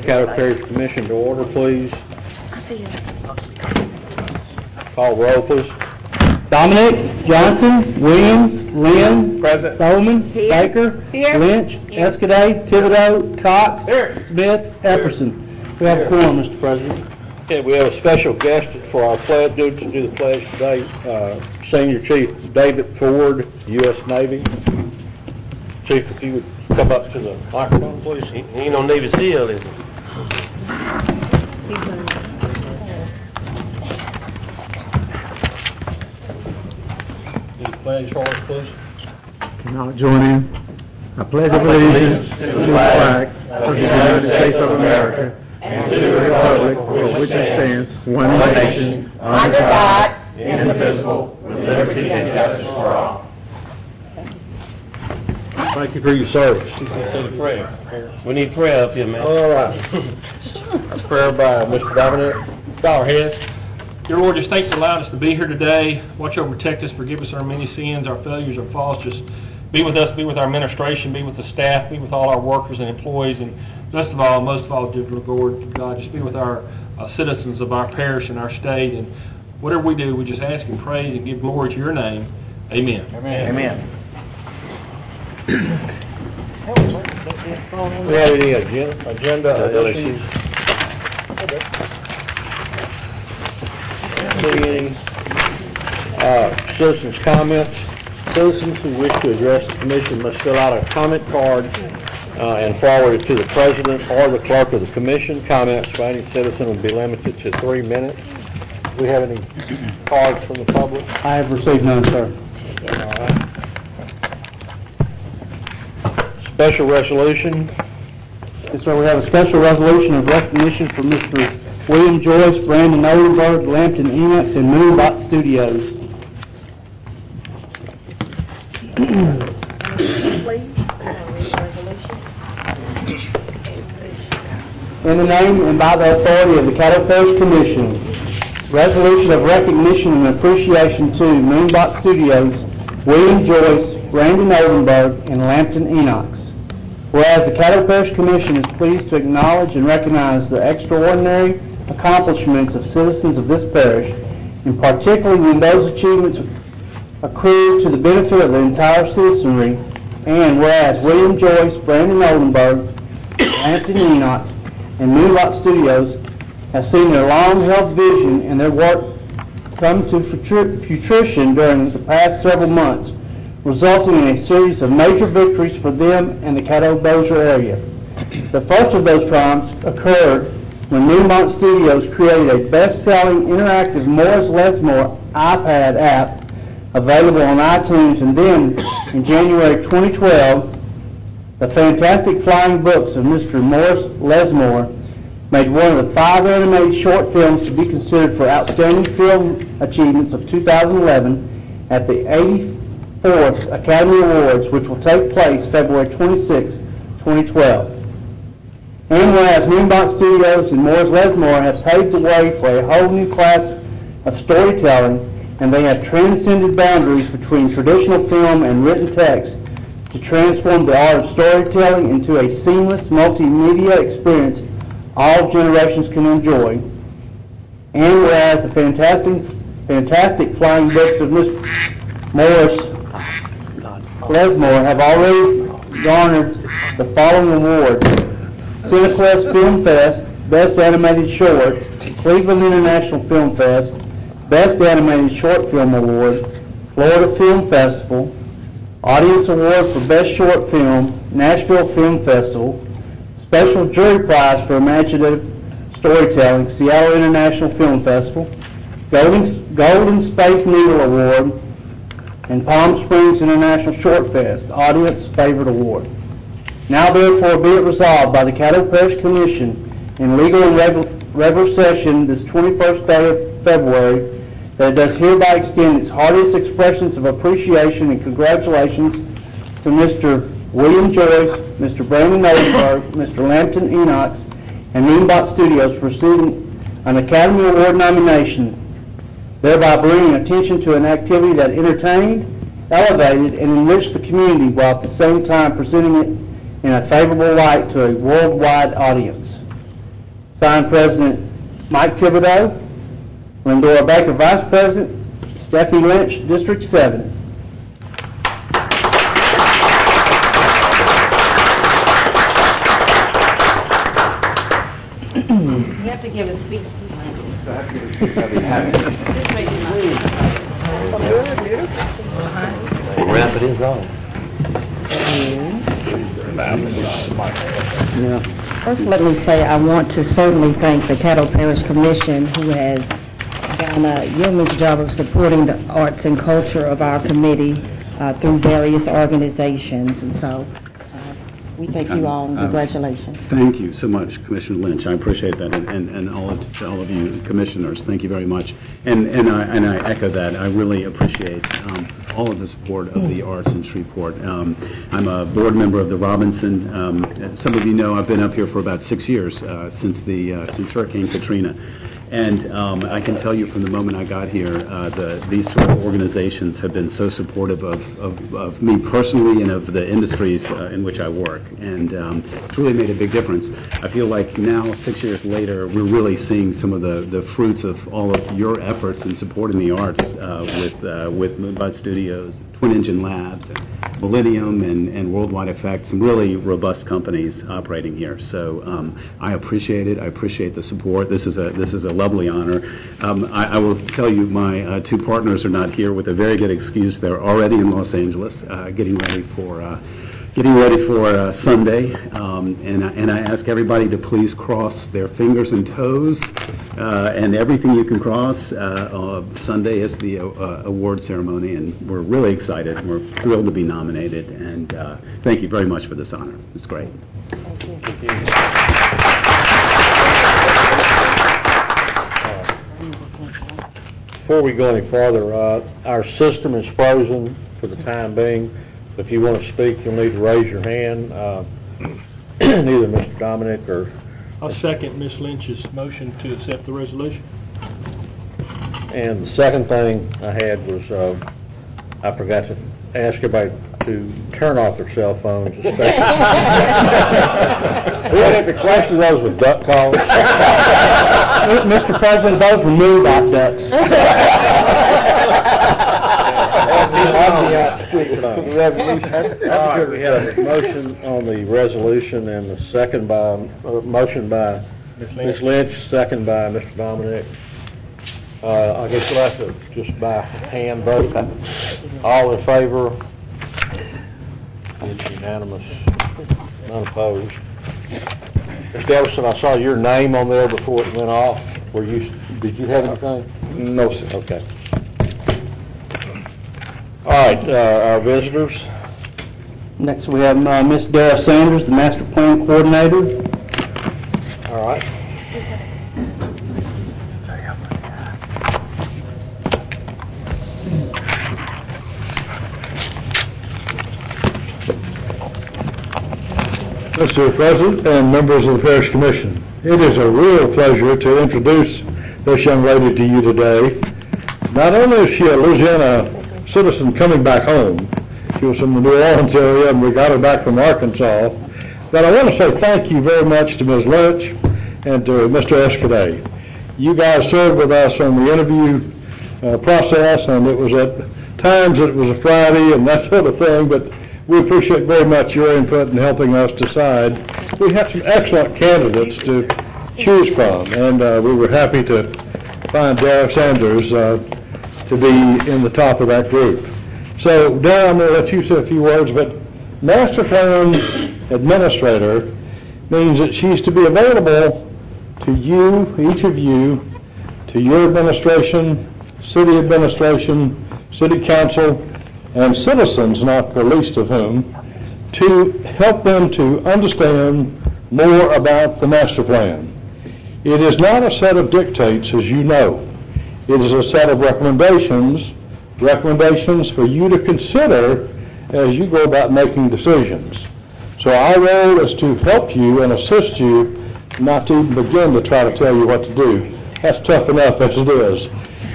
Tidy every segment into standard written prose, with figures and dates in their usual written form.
Caddo Parish Commission to order, please. I see you. Call roll, please. Dominic, Johnson, Williams, Lynn, Present. Bowman, Here. Baker, Here. Lynch, Here. Escaday, Thibodeau, Cox, Here. Smith, Epperson. We have a quorum, Mr. President. Okay, we have a special guest for our pledge, to do the pledge today, Senior Chief David Ford, U.S. Navy. Chief, if you would come up to the microphone, please. He ain't no Navy SEAL, is he? Do the pledge for us, please. Can I join in? I pledge allegiance to the flag of the United States of America and to the republic for which it stands, one nation, under God, indivisible, with liberty and justice for all. Thank you for your service. Say the prayer. We need prayer up here, man. All right. Prayer by Mr. Dominic. Bow our heads. Dear Lord, just thanks for allowing us to be here today. Watch over, protect us, forgive us our many sins, our failures, our faults. Just be with us, be with our administration, be with the staff, be with all our workers and employees, and best of all, most of all, dear Lord, God, just be with our citizens of our parish and our state. And whatever we do, we just ask and praise and give glory to your name. Amen. Amen. Amen. We have any agenda issues? Any citizens' comments? Citizens who wish to address the commission must fill out a comment card and forward it to the president or the clerk of the commission. Comments by any citizen will be limited to 3 minutes. Do we have any cards from the public? I have received none, sir. All right. Special resolution. Yes, sir, we have a special resolution of recognition for Mr. William Joyce, Brandon Odenberg, Lampton Enox, and Moonbot Studios. In the name and by the authority of the Caddo Parish Commission, resolution of recognition and appreciation to Moonbot Studios, William Joyce, Brandon Odenberg, and Lampton Enox. Whereas the Caddo Parish Commission is pleased to acknowledge and recognize the extraordinary accomplishments of citizens of this parish, and particularly when those achievements accrue to the benefit of the entire citizenry, and whereas William Joyce, Brandon Oldenburg, Lampton Enox, and Moonlight Studios have seen their long-held vision and their work come to fruition during the past several months, resulting in a series of major victories for them and the Caddo-Bossier area. The first of those triumphs occurred when Moonlight Studios created a best-selling interactive Morris Lesmore iPad app available on iTunes, and then in January 2012, the fantastic flying books of Mr. Morris Lesmore made one of the 5 animated short films to be considered for outstanding film achievements of 2011 at the 84th Academy Awards, which will take place February 26, 2012. And whereas Moonbot Studios and Morris Lesmore have paved the way for a whole new class of storytelling, and they have transcended boundaries between traditional film and written text to transform the art of storytelling into a seamless multimedia experience all lesmores can enjoy. And whereas the fantastic flying books of Mr. Morris Lesmore have already garnered the following awards: CineQuest Film Fest, Best Animated Short, Cleveland International Film Fest, Best Animated Short Film Award, Florida Film Festival, Audience Award for Best Short Film, Nashville Film Festival, Special Jury Prize for Imaginative Storytelling, Seattle International Film Festival, Golden Space Needle Award, and Palm Springs International Short Fest, Audience Favorite Award. Now therefore be it resolved by the Caddo Parish Commission in legal and regular session this 21st day of February that it does hereby extend its heartiest expressions of appreciation and congratulations to Mr. William Joyce, Mr. Brandon Odenberg, Mr. Lampton Enox, and Moonbot Studios for receiving an Academy Award nomination, thereby bringing attention to an activity that entertained, elevated, and enriched the community while at the same time presenting it in a favorable light to a worldwide audience. Signed, President Mike Thibodeau. Lindora Baker, Vice President. Stephanie Lynch, District 7. You have to give a speech. Wrap it is on. First, let me say I want to certainly thank the Caddo Parish Commission, who has done a yeoman's job of supporting the arts and culture of our committee through various organizations. And so we thank you all and congratulations. Thank you so much, Commissioner Lynch. I appreciate that, and all of you commissioners. Thank you very much. And I echo that. I really appreciate all of the support of the arts in Shreveport. I'm a board member of the Robinson. Some of you know I've been up here for about 6 years since Hurricane Katrina. And I can tell you from the moment I got here, these sort of organizations have been so supportive of me personally and of the industries in which I work. And it's really made a big difference. I feel like now, 6 years later, we're really seeing some of the fruits of all of your efforts in supporting the arts with Moonbud Studios, Twin Engine Labs, Millennium, and Worldwide Effect, some really robust companies operating here. So I appreciate it. I appreciate the support. This is a lovely honor. I will tell you, my two partners are not here with a very good excuse. They're already in Los Angeles, getting ready for Sunday. And I ask everybody to please cross their fingers and toes and everything you can cross. Sunday is the award ceremony, and we're really excited. We're thrilled to be nominated, and thank you very much for this honor. It's great. Thank you. Before we go any farther, our system is frozen for the time being. If you want to speak, you'll need to raise your hand. Neither Mr. Dominic or... I'll second Ms. Lynch's motion to accept the resolution. And the second thing I had was, I forgot to ask everybody to turn off their cell phones, especially. We don't have to question those with duck calls. Mr. President, those were Moonbot ducks. All right, we have a motion on the resolution and a second by, motion by Ms. Lynch, second by Mr. Dominic. I guess we'll have to just by hand vote. All in favor? It's unanimous. None opposed. Mr. Everson, I saw your name on there before it went off. Did you have anything? No, sir. Okay. All right, our visitors. Next, we have Ms. Dara Sanders, the Master Plan Coordinator. All right. Mr. President and members of the Parish Commission, it is a real pleasure to introduce this young lady to you today. Not only is she a Louisiana citizen coming back home, she was from the New Orleans area and we got her back from Arkansas, but I want to say thank you very much to Ms. Lynch and to Mr. Escaday. You guys served with us on the interview process, and it was at times it was a Friday and that sort of thing, but we appreciate very much your input in helping us decide. We had some excellent candidates to choose from, and we were happy to find Dara Sanders to be in the top of that group. So, Dara, I'm going to let you say a few words, but Master Plan Administrator means that she's to be available to you, each of you, to your administration, city council, and citizens, not the least of whom, to help them to understand more about the master plan. It is not a set of dictates, as you know. It is a set of recommendations for you to consider as you go about making decisions. So our role is to help you and assist you, not to even begin to try to tell you what to do. That's tough enough as it is.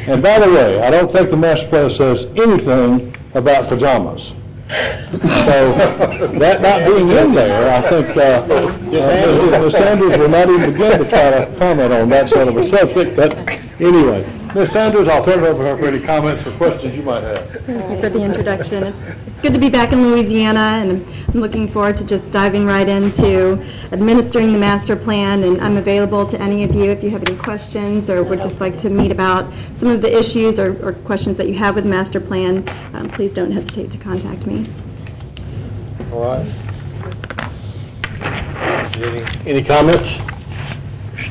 And by the way, I don't think the master plan says anything about pajamas. So, that not being in there, I think, Ms. Sanders will not even begin to try to comment on that sort of a subject, but anyway. Ms. Sanders, I'll turn it over to her for any comments or questions you might have. Thank you for the introduction. It's good to be back in Louisiana, and I'm looking forward to just diving right into administering the master plan, and I'm available to any of you if you have any questions or would just like to meet about some of the issues or questions that you have with the master plan. Please don't hesitate to contact me. All right. Any comments?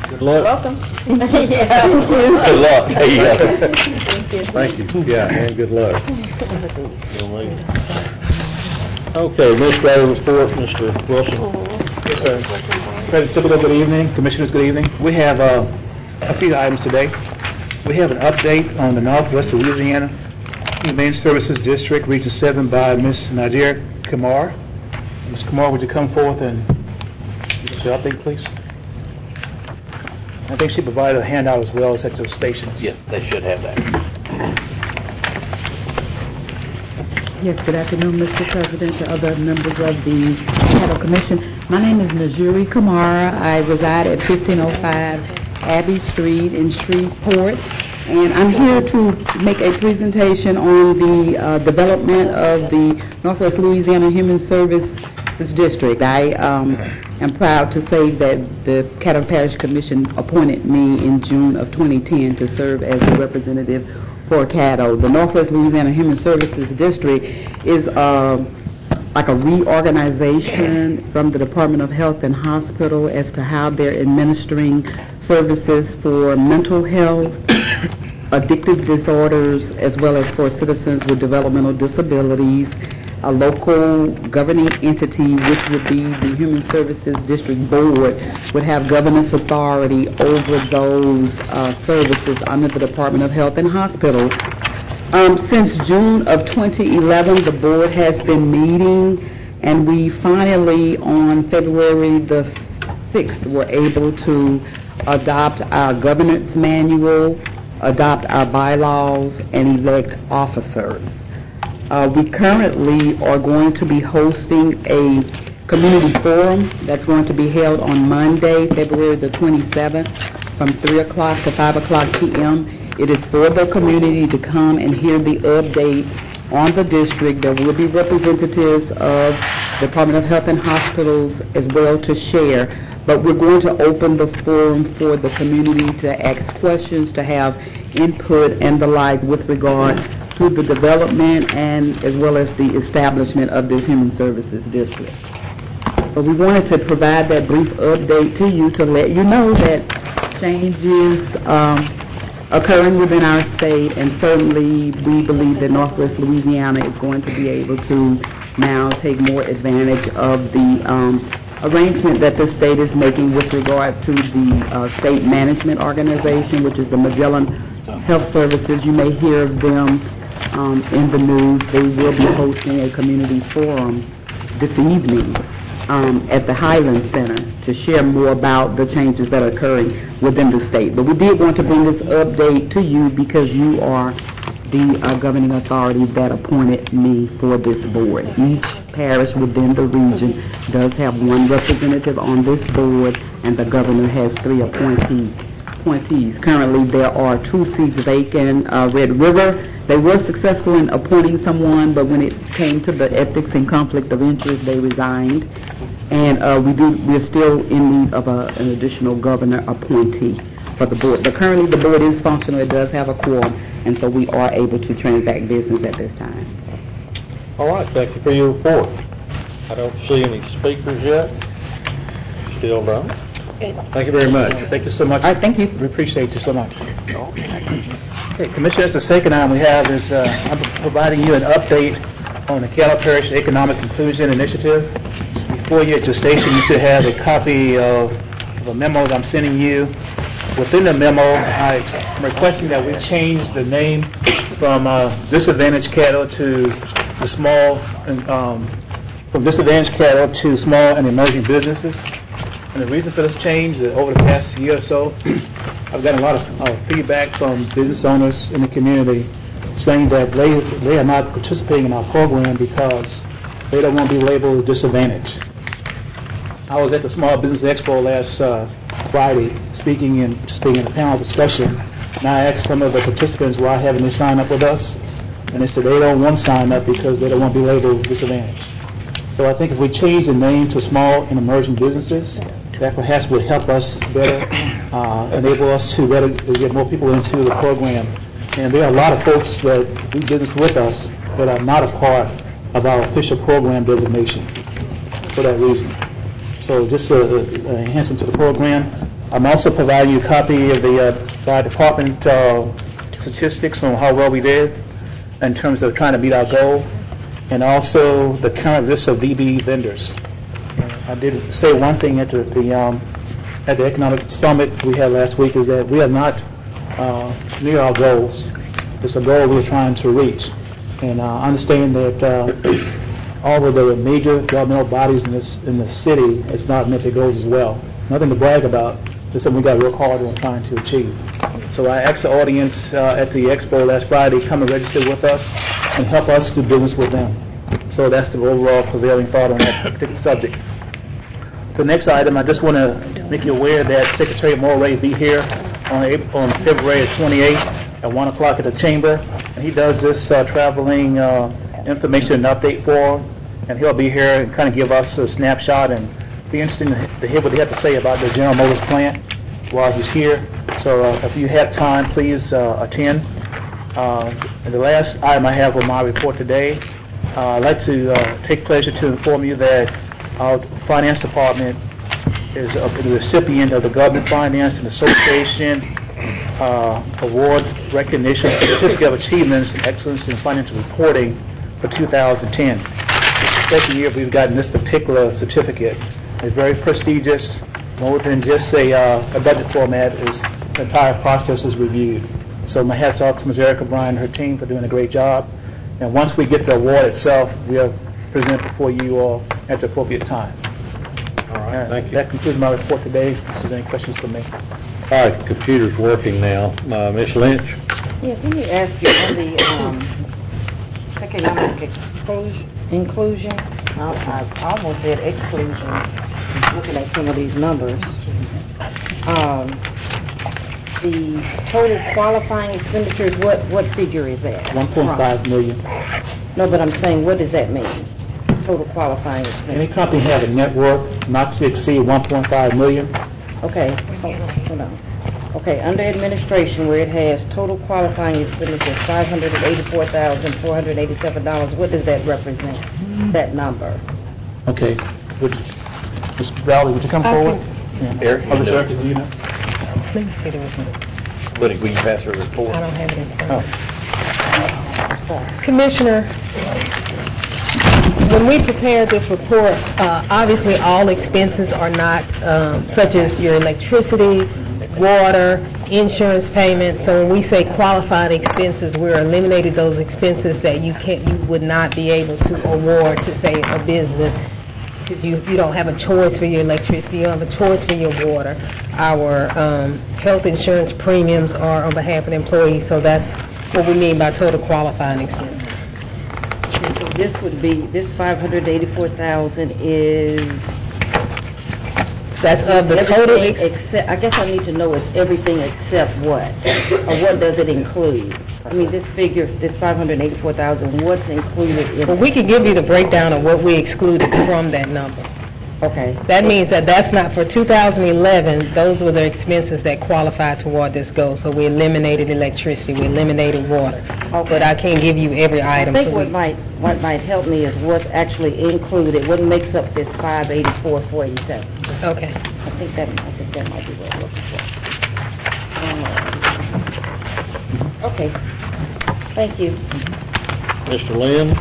Good luck. Welcome. Good luck. There you go. Thank you. Yeah, and good luck. Okay, Administrative report, Mr. Wilson. Yes, sir. President Thibodeau, good evening. Commissioners, good evening. We have a few items today. We have an update on the Northwest Louisiana Humane Services District, Region 7, by Ms. Nadir Kamar. Ms. Kamar, would you come forth and give us your update, please? I think she provided a handout as well as at those stations. Yes, they should have that. Yes, good afternoon, Mr. President, to other members of the Caddo Commission. My name is Najuri Kamara. I reside at 1505 Abbey Street in Shreveport, and I'm here to make a presentation on the development of the Northwest Louisiana Human Services District. I am proud to say that the Caddo Parish Commission appointed me in June of 2010 to serve as a representative for Caddo. The Northwest Louisiana Human Services District is like a reorganization from the Department of Health and Hospital as to how they're administering services for mental health, addictive disorders, as well as for citizens with developmental disabilities. A local governing entity, which would be the Human Services District Board, would have governance authority over those services under the Department of Health and Hospital. Since June of 2011, the board has been meeting, and we finally, on February the 6th, were able to adopt our governance manual, adopt our bylaws, and elect officers. We currently are going to be hosting a community forum that's going to be held on Monday, February the 27th, from 3 o'clock to 5 o'clock p.m. It is for the community to come and hear the update on the district. There will be representatives of the Department of Health and Hospitals as well to share, but we're going to open the forum for the community to ask questions, to have input and the like with regard to the development and as well as the establishment of this Human Services District. So we wanted to provide that brief update to you to let you know that change is occurring within our state, and certainly we believe that Northwest Louisiana is going to be able to now take more advantage of the arrangement that the state is making with regard to the state management organization, which is the Magellan Health Services. You may hear of them in the news. They will be hosting a community forum this evening at the Highland Center to share more about the changes that are occurring within the state. But we did want to bring this update to you because you are the governing authority that appointed me for this board. Each parish within the region does have one representative on this board, and the governor has 3 appointees. Currently, there are 2 seats vacant. Red River, they were successful in appointing someone, but when it came to the ethics and conflict of interest, they resigned. And we're still in need of an additional governor appointee for the board. But currently, the board is functional. It does have a quorum, and so we are able to transact business at this time. All right, thank you for your report. I don't see any speakers yet. Still done. Thank you very much. Thank you so much. All right, thank you. We appreciate you so much. Okay, Commissioners, the second item we have is I'm providing you an update on the Caddo Parish Economic Inclusion Initiative. Before you at your station, you should have a copy of a memo that I'm sending you. Within the memo, I'm requesting that we change the name from Disadvantaged Caddo to the small, from Disadvantaged Caddo to Small and Emerging Businesses. And the reason for this change is that over the past year or so, I've gotten a lot of feedback from business owners in the community saying that they are not participating in our program because they don't want to be labeled disadvantaged. I was at the Small Business Expo last Friday, participating in a panel discussion, and I asked some of the participants why haven't they signed up with us, and they said they don't want to sign up because they don't want to be labeled disadvantaged. So I think if we change the name to Small and Emerging Businesses, that perhaps would help us better, enable us to better get more people into the program. And there are a lot of folks that do business with us that are not a part of our official program designation for that reason. So just an enhancement to the program. I'm also providing you a copy of the fire department statistics on how well we did in terms of trying to meet our goal, and also the current list of DB vendors. I did say one thing at the economic summit we had last week, is that we are not near our goals. It's a goal we're trying to reach, and understand that all of the major governmental bodies in the city has not met their goals as well. Nothing to brag about, just something we got to work hard on trying to achieve. So I asked the audience at the expo last Friday, come and register with us and help us do business with them. So that's the overall prevailing thought on that particular subject. The next item, I just want to make you aware that Secretary Moray will be here on February 28th at 1 o'clock at the Chamber, and he does this traveling information and update forum, and he'll be here and kind of give us a snapshot, and be interesting to hear what they have to say about the General Motors plant while he's here. So if you have time, please attend. And the last item I have on my report today, I'd like to take pleasure to inform you that our finance department is the recipient of the Government Finance and Association Award Recognition Certificate of Achievements and Excellence in Financial Reporting for 2010. It's the second year we've gotten this particular certificate. It's very prestigious. More than just a budget format, is the entire process is reviewed. So my hats off to Ms. Erica Bryan and her team for doing a great job. And once we get the award itself, we'll present it before you all at the appropriate time. All right, thank you. That concludes my report today. If there's any questions for me. All right, the computer's working now. Ms. Lynch? Yes, let me ask you on the economic inclusion, I almost said exclusion, looking at some of these numbers. The total qualifying expenditures, what figure is that? 1.5 million. No, but I'm saying, what does that mean? Total qualifying expenditure. Any company have a net worth not to exceed 1.5 million. Okay, hold on. Okay, under administration, where it has total qualifying expenditures $584,487, what does that represent, that number? Okay. Ms. Valley, would you come forward? Eric, Other sir, do you know? Let me see the report. But will you pass her report? I don't have it in front of me. Commissioner, when we prepared this report, obviously all expenses are not, such as your electricity, water, insurance payments. So when we say qualified expenses, we're eliminating those expenses that you would not be able to award to, say, a business, because you don't have a choice for your electricity, you don't have a choice for your water. Our health insurance premiums are on behalf of the employees, so that's what we mean by total qualifying expenses. And so this would be, this $584,000 is... That's of the total... Except, I guess I need to know it's everything except what? Or what does it include? I mean, this figure, this $584,000, what's included in Well, we can give you the breakdown of what we excluded from that number. Okay. That means that that's not, for 2011, those were the expenses that qualified toward this goal. So we eliminated electricity, we eliminated water. Okay. But I can't give you every item. I think so what might help me is what's actually included, what makes up this $584,487. Okay. I think that might be what I'm looking for. Okay. Thank you. Mr. Lynn?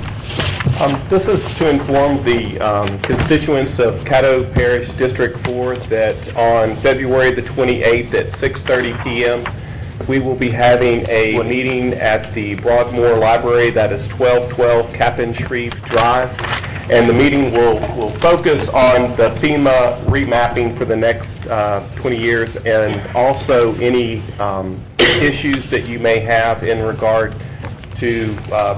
This is to inform the constituents of Caddo Parish District 4 that on February the 28th at 6:30 p.m. we will be having a meeting at the Broadmoor Library, that is 1212 Captain Shreve Drive, and the meeting will focus on the FEMA remapping for the next 20 years, and also any issues that you may have in regard to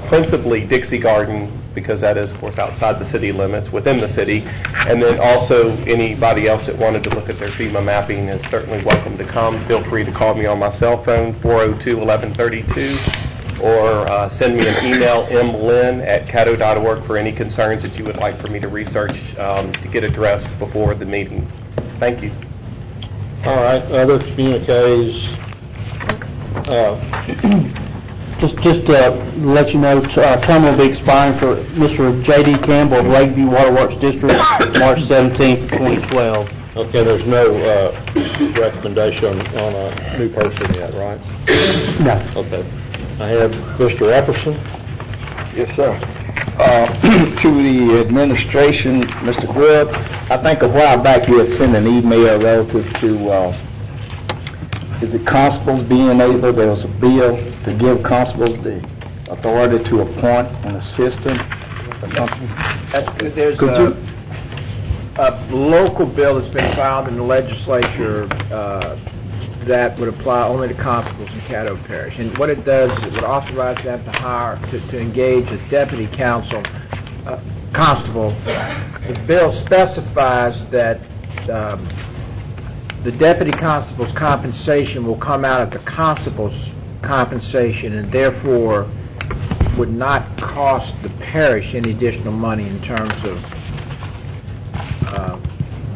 principally Dixie Garden, because that is, of course, outside the city limits, within the city. And then also anybody else that wanted to look at their FEMA mapping is certainly welcome to come. Feel free to call me on my cell phone, 402-1132, or send me an email, mlynn@caddo.org, for any concerns that you would like for me to research to get addressed before the meeting. Thank you. All right, other communiques. Just to let you know, term will be expiring for Mr. J.D. Campbell of Lakeview Waterworks District, March 17th, 2012. Okay, there's no recommendation on a new person yet, right? No. Okay. I have Mr. Epperson. Yes, sir. To the administration, Mr. Grubb, I think a while back you had sent an email relative to, is it constables being able, there was a bill to give constables the authority to appoint an assistant or something? There's a local bill that's been filed in the legislature that would apply only to constables in Caddo Parish. And what it does is it would authorize them to hire, to engage a deputy constable. The bill specifies that the deputy constable's compensation will come out of the constable's compensation, and therefore would not cost the parish any additional money in terms of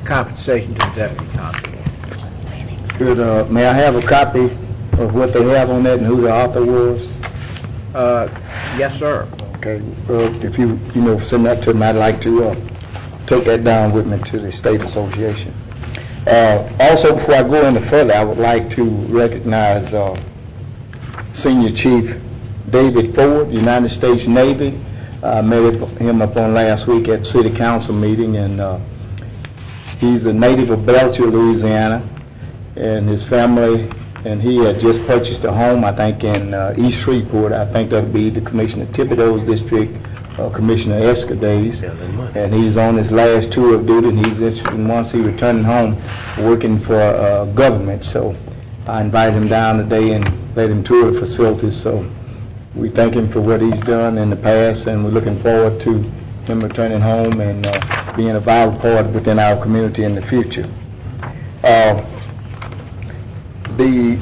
compensation to the deputy constable. Good. May I have a copy of what they have on that and who the author was? Yes, sir. Okay. If you send that to me, I'd like to take that down with me to the state association. Also, before I go any further, I would like to recognize Senior Chief David Ford, United States Navy. I met him up on last week at City Council meeting, and he's a native of Belcher, Louisiana, and his family, and he had just purchased a home, I think, in East Shreveport. I think that would be the Commissioner Thibodeau's district, Commissioner Escaday's, and he's on his last tour of duty, and he's interested in, once he returning home, working for government. So I invited him down today and let him tour the facilities. So we thank him for what he's done in the past, and we're looking forward to him returning home and being a vital part within our community in the future. The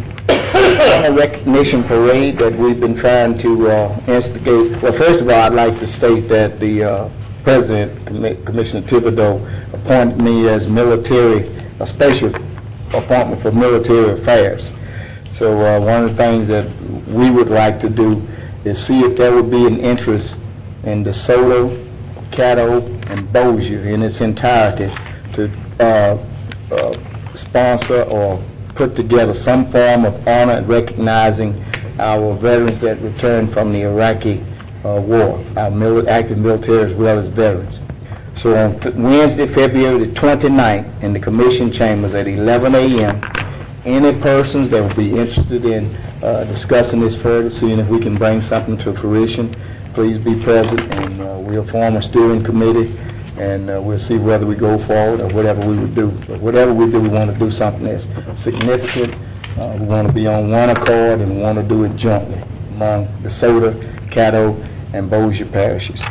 honor recognition parade that we've been trying to instigate, well, first of all, I'd like to state that the President, Commissioner Thibodeau, appointed me as a special appointment for military affairs. So one of the things that we would like to do is see if there would be an interest in DeSoto, Caddo, and Bossier in its entirety to sponsor or put together some form of honor and recognizing our veterans that returned from the Iraqi war, our active military as well as veterans. So on Wednesday, February the 29th, in the Commission Chambers at 11 a.m., any persons that will be interested in discussing this further, seeing if we can bring something to fruition, please be present, and we'll form a steering committee, and we'll see whether we go forward or whatever we would do. But whatever we do, we want to do something that's significant. We want to be on one accord, and we want to do it jointly among DeSoto, Caddo, and Bossier parishes.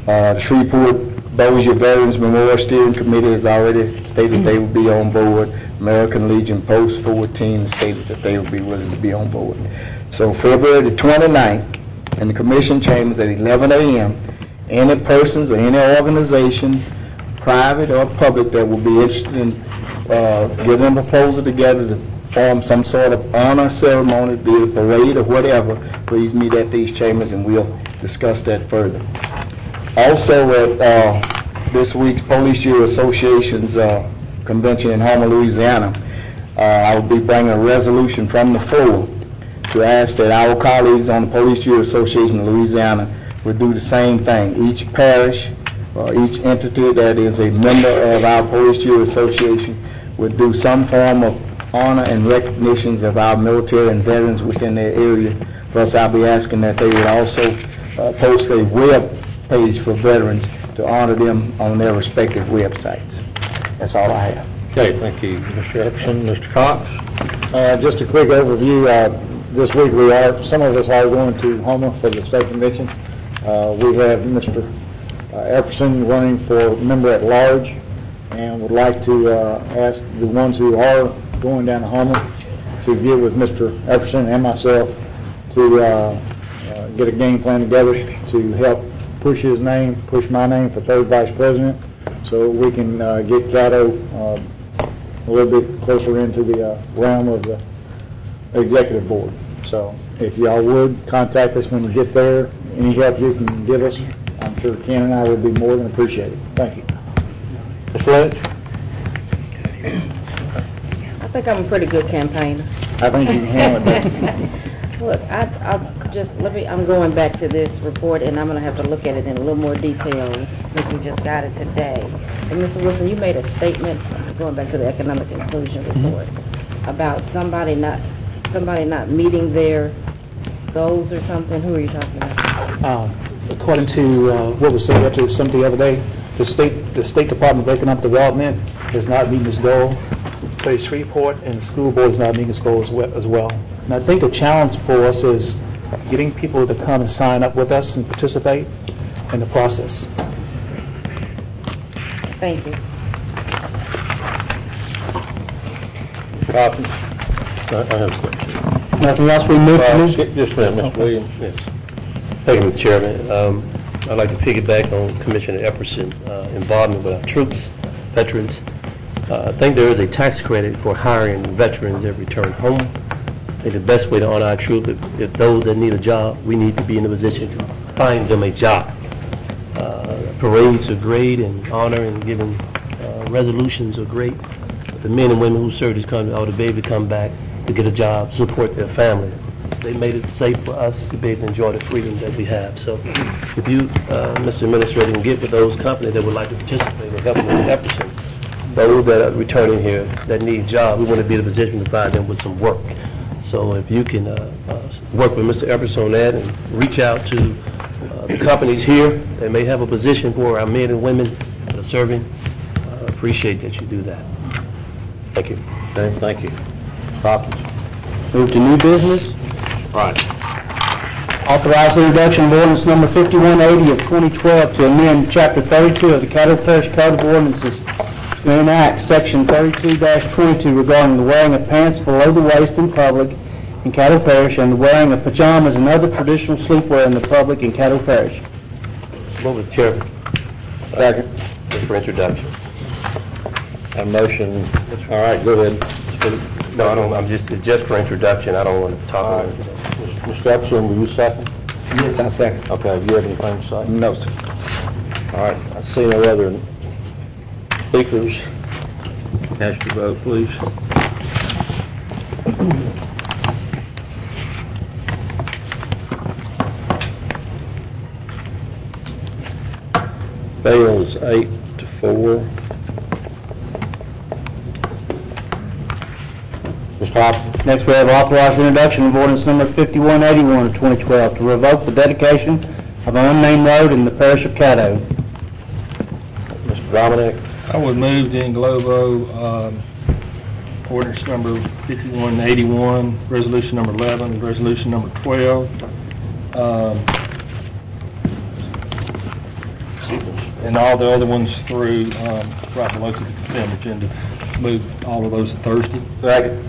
The Shreveport-Bossier Veterans Memorial Steering Committee has already stated they will be on board. American Legion Post 14 stated that they will be willing to be on board. So February the 29th, in the Commission Chambers at 11 a.m., any persons or any organization, private or public, that will be interested in getting a proposal together to form some sort of honor ceremony, be it a parade or whatever, please meet at these chambers and we'll discuss that further. Also at this week's Police Year Association's convention in Homer, Louisiana, I will be bringing a resolution from the floor to ask that our colleagues on the Police Year Association of Louisiana would do the same thing. Each parish or each entity that is a member of our Police Year Association would do some form of honor and recognitions of our military and veterans within their area. Plus, I'll be asking that they would also post a web page for veterans to honor them on their respective websites. That's all I have. Okay, thank you, Mr. Epperson. Mr. Cox? Just a quick overview. this week some of us are going to Houma for the state convention. We have Mr. Epperson running for member at large, and would like to ask the ones who are going down to Houma to get with Mr. Epperson and myself to get a game plan together to help push my name for third vice president, so we can get Caddo a little bit closer into the realm of the executive board. So if y'all would contact us when you get there, any help you can give us, I'm sure Ken and I would be more than appreciated. Thank you. Ms. Lynch? I think I'm a pretty good campaigner. I think you can handle it. Look, I'm going back to this report, and I'm going to have to look at it in a little more details since we just got it today. And Mr. Wilson, you made a statement, going back to the economic inclusion report, about somebody not meeting their goals or something. Who are you talking about? According to what was said to something the other day, the State Department of Economic Development is not meeting its goal. So Shreveport and the school board is not meeting its goal as well. And I think the challenge for us is getting people to come and sign up with us and participate in the process. Thank you. Hopkins? I have a question. Nothing else we move to? Just a minute, Mr. Williams. Yes. Thank you, Mr. Chairman. I'd like to piggyback on Commissioner Epperson's involvement with our troops, veterans. I think there is a tax credit for hiring veterans that return home. I think the best way to honor our troops, if those that need a job, we need to be in a position to find them a job. Parades are great, and honor and giving resolutions are great. But the men and women who serve this country ought to be able to come back to get a job, support their family. They made it safe for us to be able to enjoy the freedom that we have. So if you, Mr. Administrator, can get with those companies that would like to participate in helping with Epperson, those that are returning here that need jobs, we want to be in a position to provide them with some work. So if you can work with Mr. Epperson on that and reach out to the companies here that may have a position for our men and women that are serving, appreciate that you do that. Thank you. Okay, thank you. Hopkins? Move to new business. Right. Authorize the introduction of ordinance number 5180 of 2012 to amend Chapter 32 of the Caddo Parish Code of Ordinances to enact Section 32-22 regarding the wearing of pants below the waist in public in Caddo Parish and the wearing of pajamas and other traditional sleepwear in the public in Caddo Parish. Move it, Chairman. Second. Just for introduction. A motion. All right, go ahead. No, I don't, it's just for introduction. I don't want to talk about it. Mr. Epperson, will you second? Yes, I second. Okay, do you have anything to say? No, sir. All right, I see no other speakers. Cast your vote, please. Fails 8-4. Mr. Hopkins? Next, we have authorized the introduction of ordinance number 5181 of 2012 to revoke the dedication of an unnamed road in the parish of Caddo. Mr. Dominic? I would move to in globo ordinance number 5181, resolution number 11, resolution number 12. And all the other ones through right below to the consent agenda. Move all of those to Thursday. Second.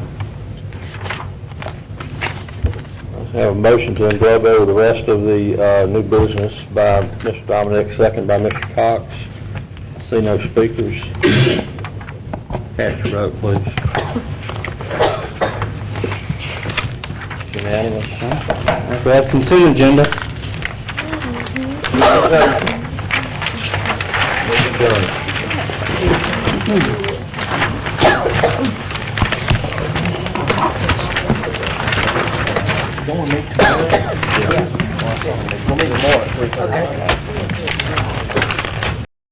I have a motion to englobe over the rest of the new business by Mr. Dominic, second by Mr. Cox. See no speakers. Cast your vote, please. Unanimous. Next, we have consent agenda. Don't want to make too much. Yeah. We'll make more at 3:30.